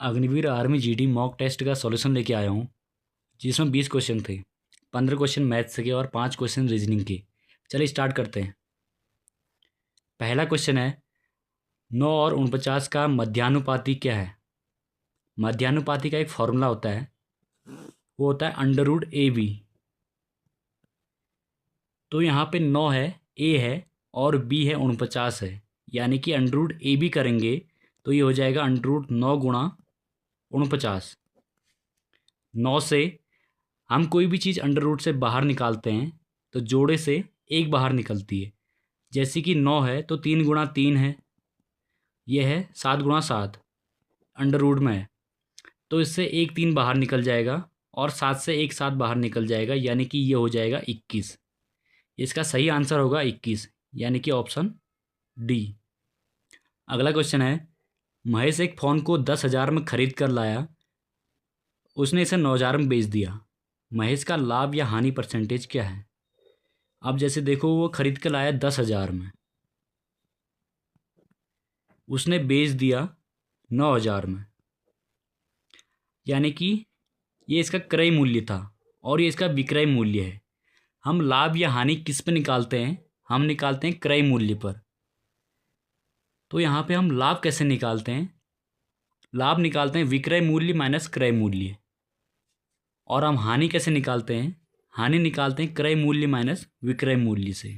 Agniveer army GD mock test का solution लेके आया हूँ, जिसमें 20 क्वेश्चन थे। 15 क्वेश्चन मैथ्स के और 5 क्वेश्चन रीजनिंग के। चलिए स्टार्ट करते हैं। पहला क्वेश्चन है, 9 और 49 का मध्यानुपाती क्या है। मध्यानुपाती का एक फॉर्मूला होता है, वो होता है √AB। तो यहाँ पे 9 है, ए है और बी है 49 है, यानी कि √AB करेंगे तो ये हो जाएगा √9 गुणा 49। 9 से हम कोई भी चीज़ अंडर रूट से बाहर निकालते हैं तो जोड़े से एक बाहर निकलती है। जैसे कि 9 है तो 3 गुणा 3 है, यह है 7 गुणा 7 अंडर रूट में है, तो इससे एक 3 बाहर निकल जाएगा और 7 से एक 7 बाहर निकल जाएगा, यानी कि ये हो जाएगा 21। इसका सही आंसर होगा 21, यानी कि ऑप्शन डी। अगला क्वेश्चन है, महेश एक फ़ोन को 10,000 में ख़रीद कर लाया, उसने इसे 9,000 में बेच दिया। महेश का लाभ या हानि परसेंटेज क्या है। अब जैसे देखो, वो ख़रीद के लाया 10,000 में, उसने बेच दिया 9,000 में, यानी कि ये इसका क्रय मूल्य था और ये इसका विक्रय मूल्य है। हम लाभ या हानि किस पे निकालते हैं, हम निकालते हैं क्रय मूल्य पर। तो यहाँ पे हम लाभ कैसे निकालते हैं, लाभ निकालते हैं विक्रय मूल्य माइनस क्रय मूल्य। और हम हानि कैसे निकालते हैं, हानि निकालते हैं क्रय मूल्य माइनस विक्रय मूल्य से।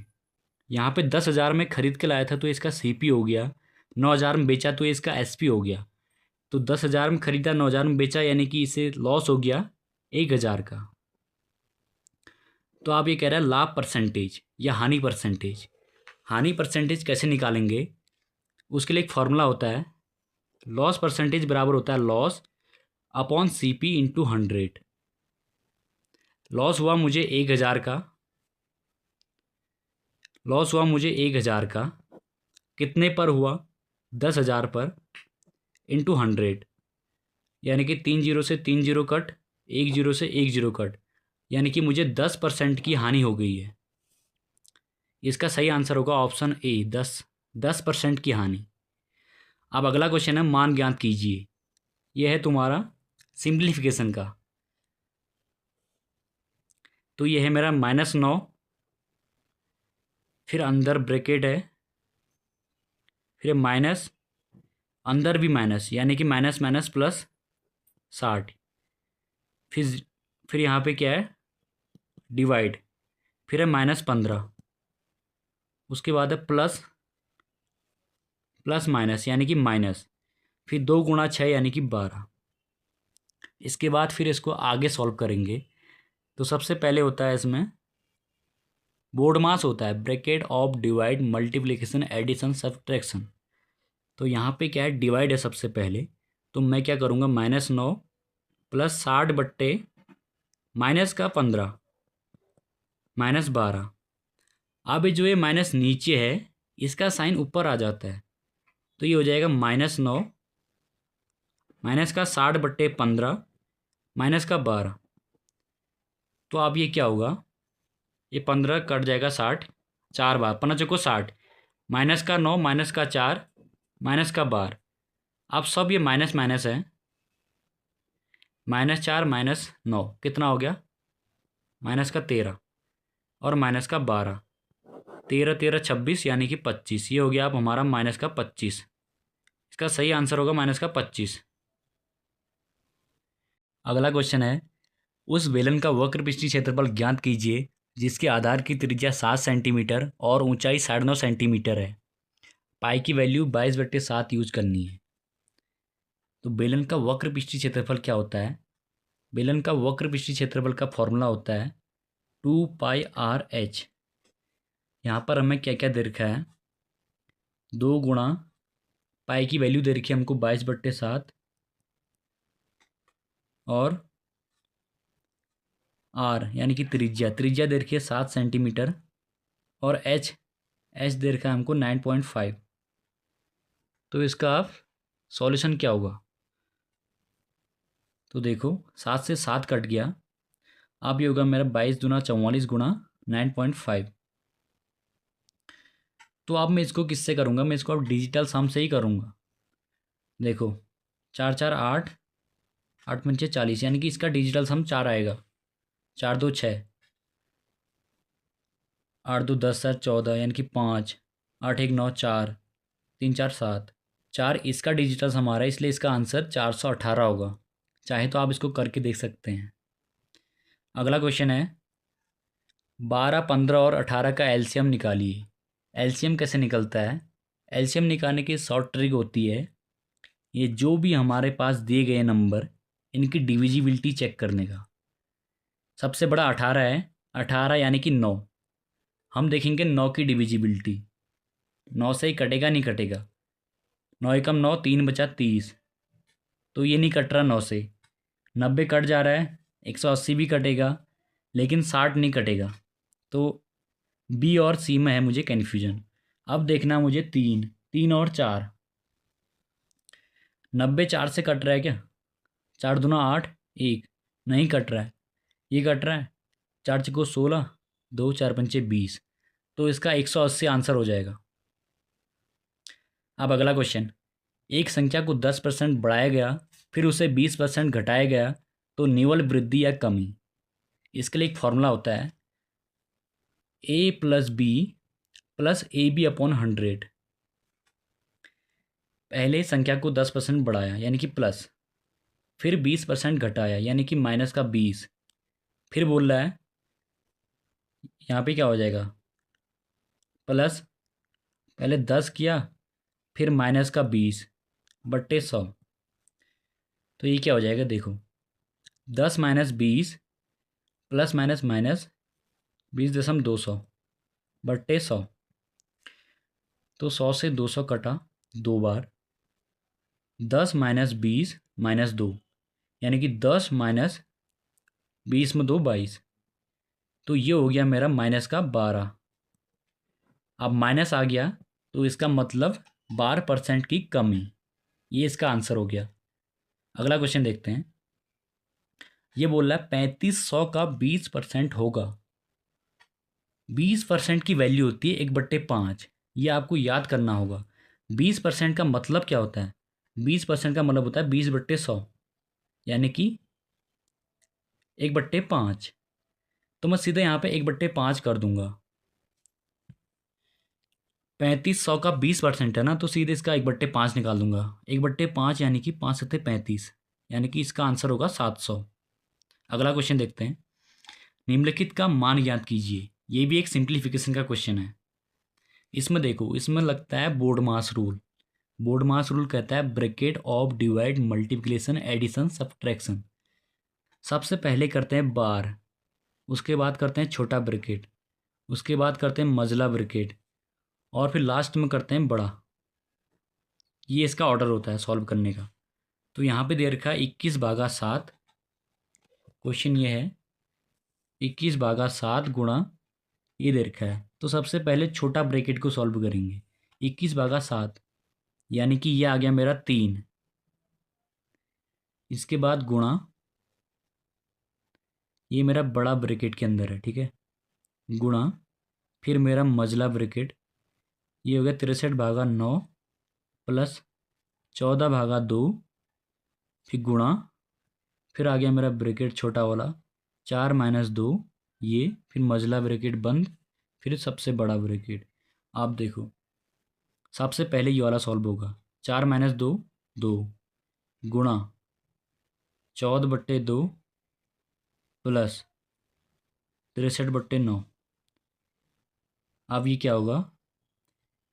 यहाँ पे 10,000 में ख़रीद के लाया था तो इसका सीपी हो गया, 9,000 में बेचा तो इसका एसपी हो गया। तो 10,000 में ख़रीदा, 9,000 में बेचा, यानी कि इसे लॉस हो गया 1,000 का। तो आप ये कह रहे हैं लाभ परसेंटेज या हानि परसेंटेज। हानि परसेंटेज कैसे निकालेंगे, उसके लिए एक फॉर्मूला होता है, लॉस परसेंटेज बराबर होता है loss upon CP into 100। Loss हुआ मुझे 1,000 का, लॉस हुआ मुझे 1,000 का, कितने पर हुआ, 10,000 पर, इंटू 100, यानी कि 3 जीरो से 3 जीरो कट, 1 जीरो से 1 जीरो कट, यानी कि मुझे 10% की हानि हो गई है। इसका सही आंसर होगा ऑप्शन ए, 10% की हानि। अब अगला क्वेश्चन है, मान ज्ञात कीजिए। यह है तुम्हारा सिंप्लीफिकेशन का। तो यह है मेरा -9, फिर अंदर ब्रैकेट है, फिर माइनस, अंदर भी माइनस, यानी कि माइनस माइनस प्लस 60। फिर यहाँ पे क्या है, डिवाइड, फिर है -15, उसके बाद है प्लस प्लस माइनस, यानी कि माइनस, फिर 2 गुणा 6 यानी कि 12। इसके बाद फिर इसको आगे सॉल्व करेंगे। तो सबसे पहले होता है इसमें बोर्ड मास होता है, bracket of divide multiplication addition subtraction. तो यहाँ पे क्या है, डिवाइड है सबसे पहले, तो मैं क्या करूँगा, -9 प्लस 60 बट्टे माइनस का 15 -12। अब जो ये माइनस नीचे है, इसका साइन ऊपर आ जाता है, तो ये हो जाएगा -9 माइनस का 60 बट्टे 15 माइनस का 12। तो अब ये क्या होगा, ये 15 कट जाएगा 60, 4 बार 15 चौको 60, माइनस का 9 माइनस का 4 माइनस का 12। अब सब ये माइनस माइनस है, -4 -9 कितना हो गया, माइनस का 13 और माइनस का 12, 13 13 26, यानी कि 25। ये हो गया अब हमारा माइनस का 25। इसका सही आंसर होगा माइनस का 25। अगला क्वेश्चन है, उस बेलन का वक्र पृष्ठीय क्षेत्रफल ज्ञात कीजिए जिसके आधार की त्रिज्या 7 सेंटीमीटर और ऊंचाई 9.5 सेंटीमीटर है। पाई की वैल्यू 22/7 यूज करनी है। तो बेलन का वक्र पृष्ठीय क्षेत्रफल क्या होता है, बेलन का वक्र पृष्ठीय क्षेत्रफल का फॉर्मूला होता है 2πr/h। यहाँ पर हमें क्या क्या दे रखा है, 2 गुणा पाई की वैल्यू दे रखी है हमको 22/7 और आर यानी कि त्रिज्या दे रखी है 7 सेंटीमीटर और एच दे रखा है हमको 9.5। तो इसका आप सॉल्यूशन क्या होगा, तो देखो 7 से 7 कट गया, अब ये होगा मेरा 22 दूना 44 गुणा 9.5। तो अब मैं इसको किससे करूँगा, मैं इसको अब डिजिटल सम से ही करूँगा। देखो चार चार आठ, आठ पंचे 40, यानी कि इसका डिजिटल सम 4 आएगा। 4 2 6, 8 2 10 7 14, यानी कि 5, 8 1 9 4, 3 4 7, 4 इसका डिजिटल सम आ रहा है, इसलिए इसका आंसर 418 होगा। चाहे तो आप इसको करके देख सकते हैं। अगला क्वेश्चन है 12 15 और 18 का एलसीएम निकालिए। एलसीएम कैसे निकलता है? एलसीएम निकालने की शॉर्ट ट्रिक होती है, ये जो भी हमारे पास दिए गए नंबर, इनकी डिविजिबिलिटी चेक करने का। सबसे बड़ा 18 है, 18 यानी कि 9। हम देखेंगे 9 की डिविजिबिलिटी, 9 से ही कटेगा नहीं कटेगा। 9 एकम 9, 3 बचा 30, तो ये नहीं कट रहा 9 से। 90 कट जा रहा है, 180 भी कटेगा, लेकिन 60 नहीं कटेगा। तो बी और सी में है मुझे कन्फ्यूजन। अब देखना मुझे 3, 3 और 4। 90 4 से कट रहा है क्या? 4 दूना 8, 1 नहीं कट रहा है, ये कट रहा है। 4 चको 16, 2 4 पंचे 20, तो इसका 180 आंसर हो जाएगा। अब अगला क्वेश्चन, एक संख्या को 10% बढ़ाया गया, फिर उसे 20% घटाया गया, तो निवल वृद्धि या कमी। इसके लिए एक फॉर्मूला होता है, A plus B plus A B upon 100। पहले संख्या को 10% बढ़ाया यानी कि प्लस, फिर 20% घटाया यानी कि माइनस का 20, फिर बोल रहा है यहाँ पे क्या हो जाएगा, प्लस, पहले 10 किया, फिर माइनस का 20 बट्टे 100। तो ये क्या हो जाएगा देखो, 10 माइनस 20 प्लस माइनस माइनस 20.200 बट्टे 100। तो 100 से 200 कटा 2 बार, 10 माइनस 20 माइनस 2, यानी कि 10 माइनस 20 में 2 22। तो ये हो गया मेरा माइनस का 12। अब माइनस आ गया, तो इसका मतलब 12% की कमी, ये इसका आंसर हो गया। अगला क्वेश्चन देखते हैं। ये बोल रहा है 3500 का 20% होगा। 20% की वैल्यू होती है 1/5। ये आपको याद करना होगा। 20% का मतलब क्या होता है? 20% का मतलब होता है 20/100, यानी कि 1/5। तो मैं सीधे यहाँ पे 1/5 कर दूंगा। 3500 का 20% है ना, तो सीधे इसका 1/5 निकाल दूंगा। 1/5 यानी कि 5 सत्ते 35, यानी कि इसका आंसर होगा 700। अगला क्वेश्चन देखते हैं। निम्नलिखित का मान ज्ञात कीजिए। ये भी एक सिंप्लीफिकेशन का क्वेश्चन है। इसमें देखो, इसमें लगता है BODMAS rule. BODMAS rule कहता है bracket of divide multiplication addition subtraction. सबसे पहले करते हैं बार, उसके बाद करते हैं छोटा ब्रैकेट, उसके बाद करते हैं मजला ब्रैकेट, और फिर लास्ट में करते हैं बड़ा। ये इसका ऑर्डर होता है सॉल्व करने का। तो यहाँ पे दे रखा है 21/7। क्वेश्चन ये है 21/7 गुणा, ये दे रखा है। तो सबसे पहले छोटा ब्रैकेट को सॉल्व करेंगे। 21/7 यानी कि ये आ गया मेरा 3। इसके बाद गुणा, ये मेरा बड़ा ब्रैकेट के अंदर है, ठीक है, गुणा, फिर मेरा मजला ब्रैकेट, ये हो गया 63/9 प्लस 14/2, फिर गुणा, फिर आ गया मेरा ब्रैकेट छोटा वाला 4 - 2, ये फिर मजला ब्रैकेट बंद, फिर सबसे बड़ा ब्रैकेट। आप देखो, सबसे पहले ये वाला सॉल्व होगा। 4 - 2 2, गुणा 14/2 प्लस 63/9। अब ये क्या होगा,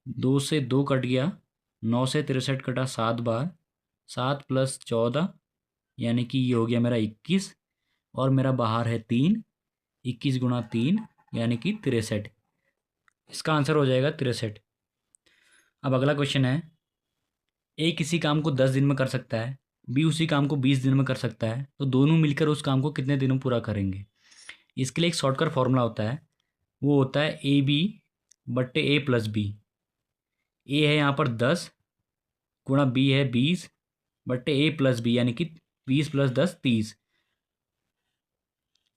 2 से 2 कट गया, 9 से 63 कटा 7 बार, 7 + 14, यानी कि ये हो गया मेरा 21, और मेरा बाहर है 3। 21 × 3 यानी कि 63। इसका आंसर हो जाएगा 63। अब अगला क्वेश्चन है, ए किसी काम को 10 दिन में कर सकता है, बी उसी काम को 20 दिन में कर सकता है, तो दोनों मिलकर उस काम को कितने दिनों में पूरा करेंगे? इसके लिए एक शॉर्टकट फॉर्मूला होता है, वो होता है AB/A+B। ए है यहाँ पर 10 गुणा बी है 20/A+B, यानी कि 20 + 10 30।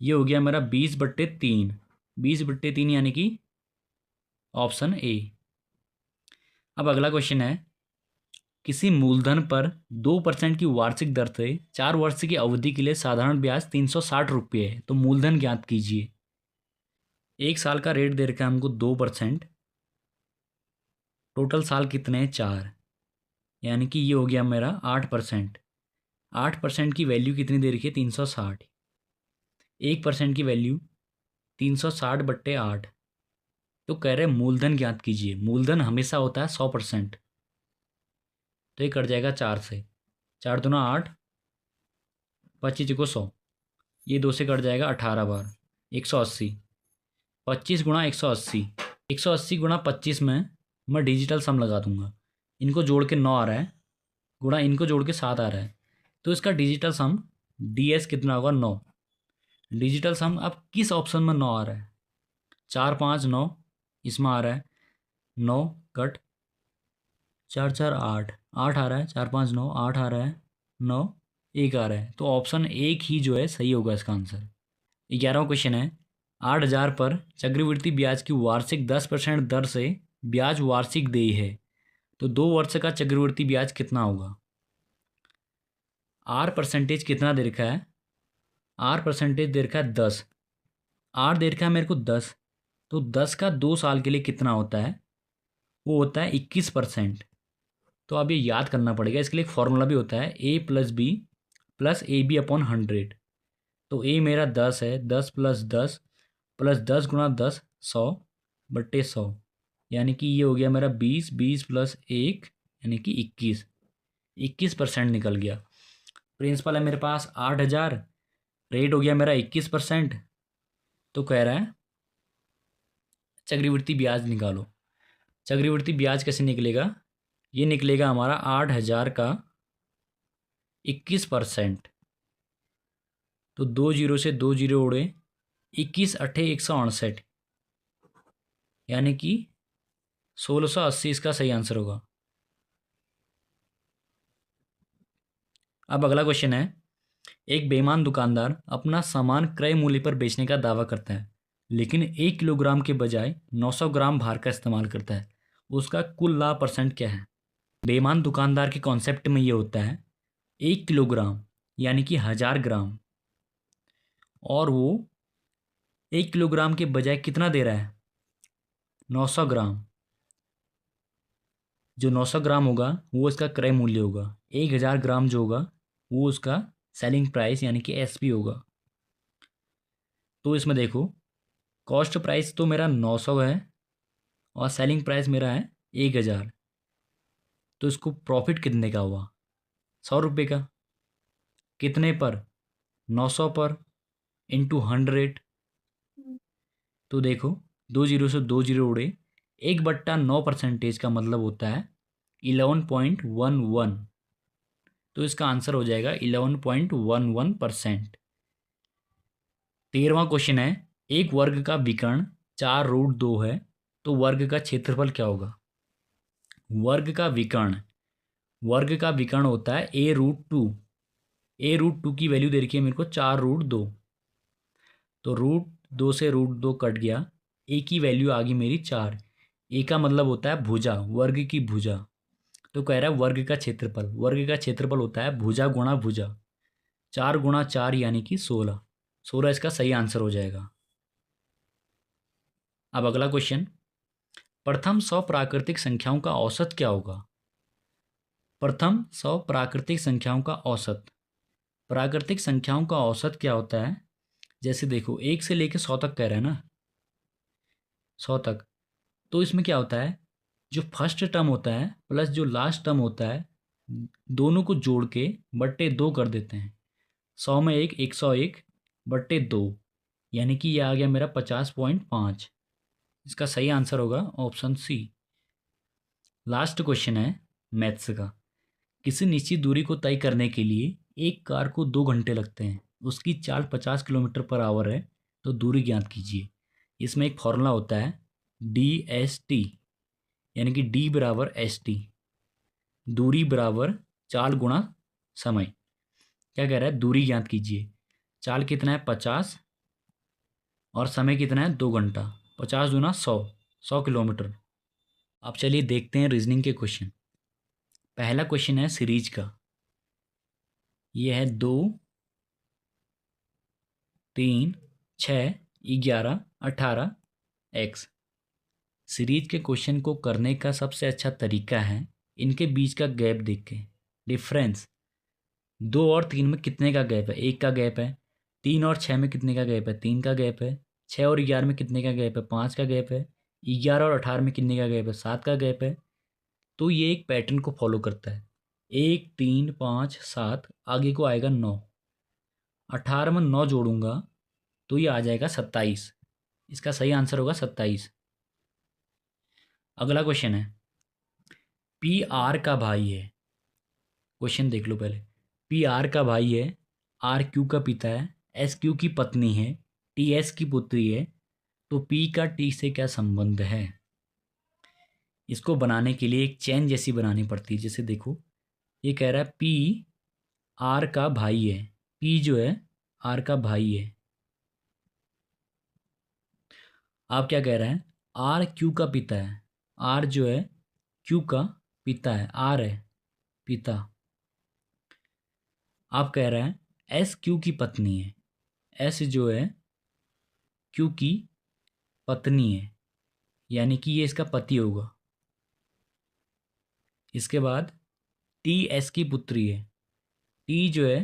ये हो गया मेरा 20/3। 20/3 यानी कि ऑप्शन ए। अब अगला क्वेश्चन है, किसी मूलधन पर 2% की वार्षिक दर से 4 वर्ष की अवधि के लिए साधारण ब्याज 360 रुपये है। तो मूलधन ज्ञात कीजिए। 1 साल का रेट दे रखा है हमको 2%। टोटल साल कितने हैं? 4, यानी कि ये हो गया मेरा 8%। 8% की वैल्यू कितनी दे रखी है? 360। 1% की वैल्यू 360/8। तो कह रहे हैं मूलधन ज्ञात कीजिए। मूलधन हमेशा होता है 100%। तो ये कट जाएगा 4 से। 4 दूना 8, 25 को 100। ये 2 से कट जाएगा 18 बार, 180। 25 गुणा 180, 180 गुणा 25 में मैं डिजिटल सम लगा दूंगा। इनको जोड़ के 9 आ रहा है, गुणा इनको जोड़ के 7 आ रहा है। तो इसका डिजिटल सम DS कितना होगा? 9। डिजिटल सम अब किस ऑप्शन में 9 आ रहा है? 4 5 9 इसमें आ रहा है। 9 कट 4 4 8, 8 आ रहा है। 4 5 9, 8 आ रहा है। 9 1 आ रहा है। तो ऑप्शन 1 ही जो है सही होगा इसका आंसर। 11वां क्वेश्चन है, 8,000 पर चक्रवृद्धि ब्याज की वार्षिक 10% दर से ब्याज वार्षिक देय है। तो 2 वर्ष का चक्रवृद्धि ब्याज कितना होगा? आर परसेंटेज कितना दे रखा है? आर परसेंटेज दे रखा है 10। आर दे रखा है मेरे को 10। तो 10 का 2 साल के लिए कितना होता है? वो होता है 21%। तो अब ये याद करना पड़ेगा। इसके लिए एक फॉर्मूला भी होता है, A+B+AB/100। तो ए मेरा 10 है, 10 + 10 + 10 × 10 100/100, यानी कि ये हो गया मेरा 20, 20 + 1 यानी कि 21। 21% निकल गया। प्रिंसिपल है मेरे पास 8,000, रेट हो गया मेरा 21%। तो कह रहा है चक्रवृद्धि ब्याज निकालो। चक्रवृद्धि ब्याज कैसे निकलेगा? ये निकलेगा हमारा 8,000 का 21%। तो 2 जीरो से 2 जीरो उड़े, 21 अट्ठे 168, यानी कि 1680 इसका सही आंसर होगा। अब अगला क्वेश्चन है, एक बेईमान दुकानदार अपना सामान क्रय मूल्य पर बेचने का दावा करता है, लेकिन 1 किलोग्राम के बजाय 900 ग्राम भार का इस्तेमाल करता है। उसका कुल लाभ % क्या है? बेईमान दुकानदार के कॉन्सेप्ट में ये होता है 1 किलोग्राम यानी कि 1000 ग्राम, और वो 1 किलोग्राम के बजाय कितना दे रहा है? 900 ग्राम। जो 900 ग्राम होगा वो इसका क्रय मूल्य होगा। 1000 ग्राम जो होगा वो उसका सेलिंग प्राइस यानी कि SP होगा। तो इसमें देखो, कॉस्ट प्राइस तो मेरा 900 है और सेलिंग प्राइस मेरा है 1000। तो इसको प्रॉफिट कितने का हुआ? 100 रुपये का। कितने पर? 900 पर, इंटू 100। तो देखो, 2 जीरो से 2 जीरो उड़े, 1/9% का मतलब होता है 11.11। तो इसका आंसर हो जाएगा 11.11%। 13वां क्वेश्चन है, एक वर्ग का विकर्ण 4√2 है, तो वर्ग का क्षेत्रफल क्या होगा? वर्ग का विकर्ण, वर्ग का विकर्ण होता है A√2। A√2 की वैल्यू दे रखी है मेरे को 4√2। तो √2 से √2 कट गया, ए की वैल्यू आ गई मेरी 4। ए का मतलब होता है भुजा, वर्ग की भुजा। तो कह रहा है वर्ग का क्षेत्रफल, वर्ग का क्षेत्रफल होता है भुजा गुणा भुजा। 4 गुणा 4 यानी कि 16। 16 इसका सही आंसर हो जाएगा। अब अगला क्वेश्चन, प्रथम 100 प्राकृतिक संख्याओं का औसत क्या होगा? प्रथम 100 प्राकृतिक संख्याओं का औसत। प्राकृतिक संख्याओं का औसत क्या होता है? जैसे देखो, 1 से लेकर 100 तक कह रहा है ना, 100 तक। तो इसमें क्या होता है, जो फर्स्ट टर्म होता है प्लस जो लास्ट टर्म होता है, दोनों को जोड़ के /2 कर देते हैं। 100 में 1, 101/2, यानी कि ये आ गया मेरा 50.5। इसका सही आंसर होगा ऑप्शन C। लास्ट क्वेश्चन है मैथ्स का। किसी निश्चित दूरी को तय करने के लिए एक कार को 2 घंटे लगते हैं, उसकी चाल 50 किलोमीटर/आवर है, तो दूरी ज्ञात कीजिए। इसमें एक फॉर्मूला होता है DST, यानी कि D = ST। दूरी बराबर चाल गुणा समय। क्या कह रहा है? दूरी ज्ञात कीजिए। चाल कितना है? 50, और समय कितना है? 2 घंटा। 50 दूना 100, 100 किलोमीटर। अब चलिए देखते हैं रीजनिंग के क्वेश्चन। पहला क्वेश्चन है सीरीज का, ये है 2, 3, 6, 11, 18 एक्स। सीरीज के क्वेश्चन को करने का सबसे अच्छा तरीका है इनके बीच का गैप देख के, डिफरेंस। 2 और 3 में कितने का गैप है? 1 का गैप है। 3 और 6 में कितने का गैप है? 3 का गैप है। 6 और 11 में कितने का गैप है? 5 का गैप है। 11 और 18 में कितने का गैप है? 7 का गैप है। तो ये एक पैटर्न को फॉलो करता है। 1, 3, 5, 7, आगे को आएगा 9। 18 में 9 जोड़ूंगा तो ये आ जाएगा 27। इसका सही आंसर होगा 27। अगला क्वेश्चन है, पी आर का भाई है। क्वेश्चन देख लो पहले। पी आर का भाई है, आर क्यू का पिता है, एस क्यू की पत्नी है, टी एस की पुत्री है, तो पी का टी से क्या संबंध है? इसको बनाने के लिए एक चेन जैसी बनानी पड़ती है। जैसे देखो, ये कह रहा है पी आर का भाई है। पी जो है आर का भाई है। आप क्या कह रहे हैं? आर क्यू का पिता है। आर जो है क्यू का पिता है, आर है पिता। आप कह रहे हैं एस क्यू की पत्नी है। एस जो है क्यू की पत्नी है, यानी कि ये इसका पति होगा। इसके बाद टी एस की पुत्री है। टी जो है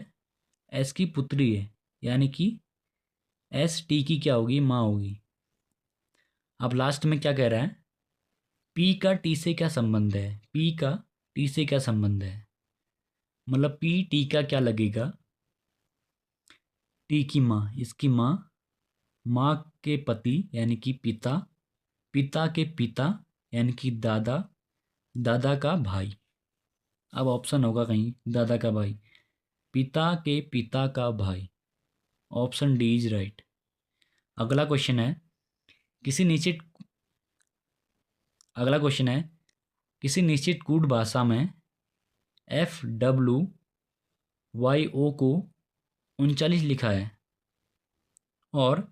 एस की पुत्री है, यानी कि एस टी की क्या होगी? माँ होगी। अब लास्ट में क्या कह रहा है? पी का टी से क्या संबंध है? पी का टी से क्या संबंध है? मतलब पी टी का क्या लगेगा? टी की माँ, इसकी माँ, माँ के पति यानी कि पिता, पिता के पिता यानी कि दादा, दादा का भाई। अब ऑप्शन होगा कहीं दादा का भाई, पिता के पिता का भाई। Option D is right. अगला क्वेश्चन है, किसी निश्चित अगला क्वेश्चन है, किसी निश्चित कूट भाषा में एफ डब्ल्यू वाई ओ को 39 लिखा है और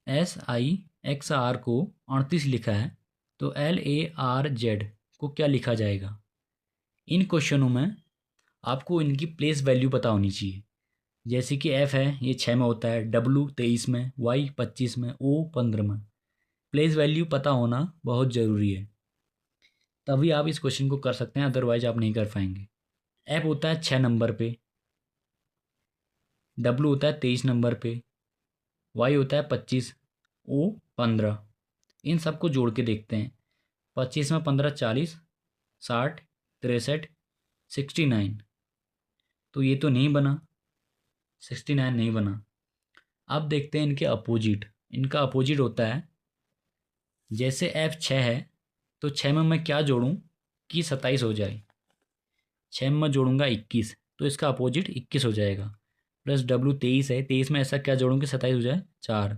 एस आई एक्स आर को 38 लिखा है, तो एल ए आर जेड को क्या लिखा जाएगा? इन क्वेश्चनों में आपको इनकी प्लेस वैल्यू पता होनी चाहिए। जैसे कि एफ है, ये 6 में होता है, डब्ल्यू 23 में, वाई 25 में, ओ 15 में। प्लेस वैल्यू पता होना बहुत ज़रूरी है, तभी आप इस क्वेश्चन को कर सकते हैं, अदरवाइज आप नहीं कर पाएंगे। एफ होता है 6 नंबर पे, डब्ल्यू होता है 23 नंबर पे, वाई होता है 25, ओ 15। इन सबको जोड़ के देखते हैं। 25 में 15 40, 60, 63, 69। तो ये तो नहीं बना, 69 नहीं बना। अब देखते हैं इनके अपोजिट। इनका अपोजिट होता है, जैसे एफ 6 है तो 6 में मैं क्या जोड़ूं कि 27 हो जाए? 6 में जोड़ूंगा 21, तो इसका अपोजिट 21 हो जाएगा। प्लस डब्ल्यू 23 है, 23 में ऐसा क्या जोड़ूं कि 27 हो जाए? 4।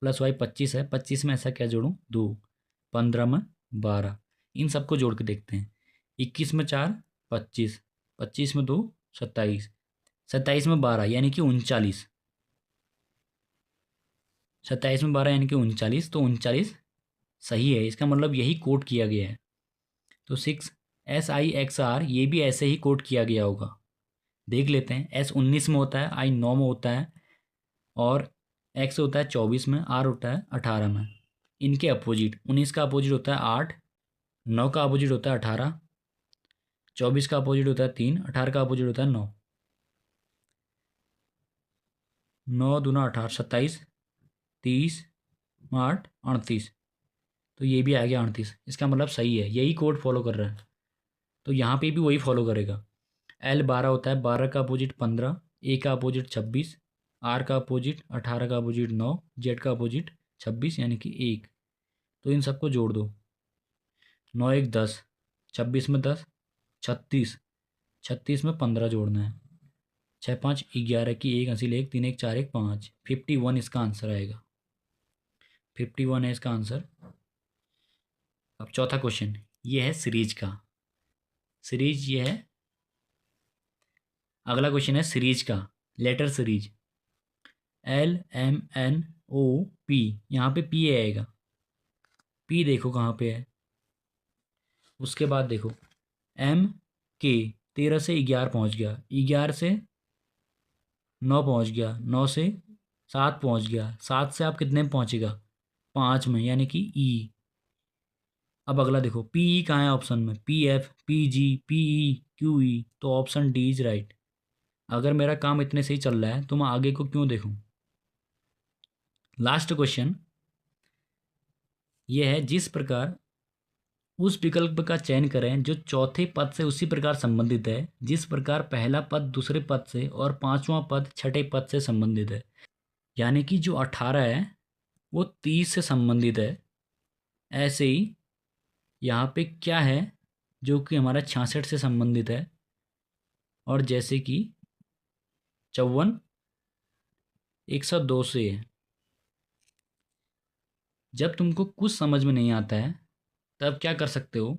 प्लस वाई 25 है, 25 में ऐसा क्या जोड़ूं? 2। 15 में 12। इन सबको जोड़ के देखते हैं। 21 में 4 25, 25 में 2 27, 27 में 12 यानी कि 39। 27 में 12 यानी कि 39, तो 39 सही है। इसका मतलब यही कोड किया गया है। तो 6 एस आई एक्स आर, ये भी ऐसे ही कोड किया गया होगा। देख लेते हैं। एस 19 में होता है, आई 9 में होता है, और एक्स होता है 24 में, आर होता है 18 में। इनके अपोजिट, 19 का अपोजिट होता है 8, 9 का अपोजिट होता है 18, 24 का अपोजिट होता है 3, 18 का अपोजिट होता है 9। 9 दूना 18, 27, 30, 8, 38। तो ये भी आ गया 38। इसका मतलब सही है, यही कोड फॉलो कर रहा है, तो यहाँ पे भी वही फॉलो करेगा। एल 12 होता है, 12 का अपोजिट 15, ए का अपोजिट 26, आर का अपोजिट 18 का अपोजिट 9, जेड का अपोजिट 26 यानी कि 1। तो इन सबको जोड़ दो। 9 1 10, 26 में 10 36, 36 में 15 जोड़ना है। 6 5 11 की 1 हासिल 1, 3 1 4 1 5, 51 इसका आंसर आएगा। 51 है इसका आंसर। अब चौथा क्वेश्चन, ये है सीरीज का। सीरीज ये है। अगला क्वेश्चन है सीरीज का, letter series. L M N O P, यहाँ पे पी आएगा। पी देखो कहाँ पे है। उसके बाद देखो एम के 13 से 11 पहुंच गया, 11 से 9 पहुंच गया, 9 से 7 पहुंच गया, 7 से आप कितने में पहुंचेगा, 5 में, यानी कि ई। अब अगला देखो, पी ई कहाँ है ऑप्शन में, P F, P G, P E, Q E, तो ऑप्शन डी इज राइट। अगर मेरा काम इतने से ही चल रहा है तो मैं आगे को क्यों देखूं। लास्ट क्वेश्चन ये है, जिस प्रकार उस विकल्प का चयन करें जो चौथे पद से उसी प्रकार संबंधित है जिस प्रकार पहला पद दूसरे पद से और पांचवा पद छठे पद से संबंधित है। यानी कि जो 18 है वो 30 से संबंधित है। ऐसे ही यहाँ पे क्या है जो कि हमारा 66 से संबंधित है, और जैसे कि 54 102 से है। जब तुमको कुछ समझ में नहीं आता है तब क्या कर सकते हो,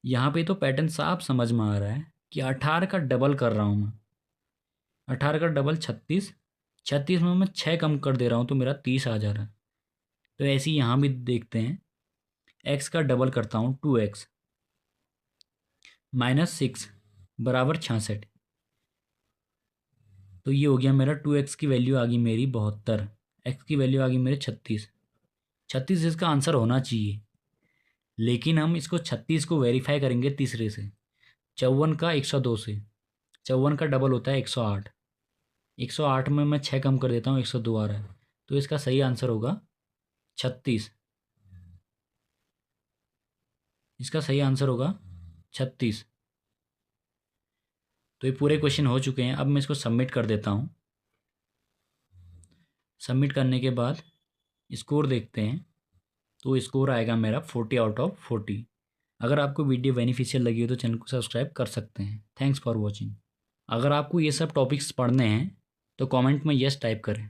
यहाँ पे तो पैटर्न साफ समझ में आ रहा है कि 18 का डबल कर रहा हूँ मैं, 18 का डबल 36, 36 में मैं 6 कम कर दे रहा हूँ तो मेरा 30 आ जा रहा है। तो ऐसे ही यहाँ भी देखते हैं, x का डबल करता हूँ 2x -6 बराबर 66। तो ये हो गया मेरा 2x की वैल्यू आ गई मेरी 72, x की वैल्यू आ गई मेरे 36। 36 इसका आंसर होना चाहिए, लेकिन हम इसको 36 को वेरीफाई करेंगे तीसरे से, 54 का 102 से। 54 का डबल होता है 108, 108 में मैं 6 कम कर देता हूँ, 102 आ रहा है। तो इसका सही आंसर होगा 36। इसका सही आंसर होगा 36। तो ये पूरे क्वेश्चन हो चुके हैं। अब मैं इसको सबमिट कर देता हूँ। सबमिट करने के बाद स्कोर देखते हैं, तो स्कोर आएगा मेरा 40/40। अगर आपको वीडियो बेनिफिशियल लगी हो तो चैनल को सब्सक्राइब कर सकते हैं। Thanks for watching. अगर आपको ये सब टॉपिक्स पढ़ने हैं तो कमेंट में यस टाइप करें।